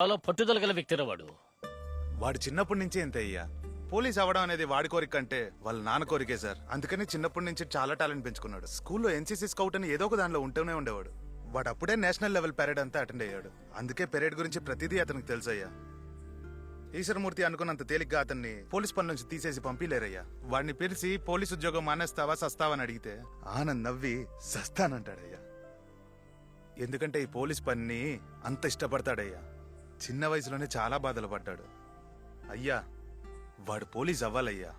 చాలా పట్టుదల గల వ్యక్తిరా వాడు. వాడు చిన్నప్పటి నుంచే ఇంత అయ్యా. పోలీస్ అవ్వడం అనేది వాడి కోరిక కంటే వాళ్ళ నాన్న కోరికే సార్. అందుకని చిన్నప్పటి నుంచి చాలా టాలెంట్ పెంచుకున్నాడు. స్కూల్లో ఎన్సీసీ స్కౌట్ అని ఏదో ఒక దానిలో ఉంటూనే ఉండేవాడు. వాడు అప్పుడే నేషనల్ లెవెల్ పెరేడ్ అంతా అటెండ్ అయ్యాడు. అందుకే పెరేడ్ గురించి ప్రతిదీ అతనికి తెలుసయ్యా. ఈశ్వరమూర్తి అనుకున్నంత తేలిగ్గా అతన్ని పోలీస్ పని నుంచి తీసేసి పంపిలేరయ్యా. వాడిని పిలిచి పోలీస్ ఉద్యోగం మానేస్తావా సస్తావని అడిగితే ఆనంద్ నవ్వి సస్తానంటాడయ్యా. ఎందుకంటే ఈ పోలీస్ పనిని అంత ఇష్టపడతాడయ్యా. చిన్న వయసులోనే చాలా బాధలు పడ్డాడు. అయ్యా వాడు పోలీస్ అవ్వాలయ్యా.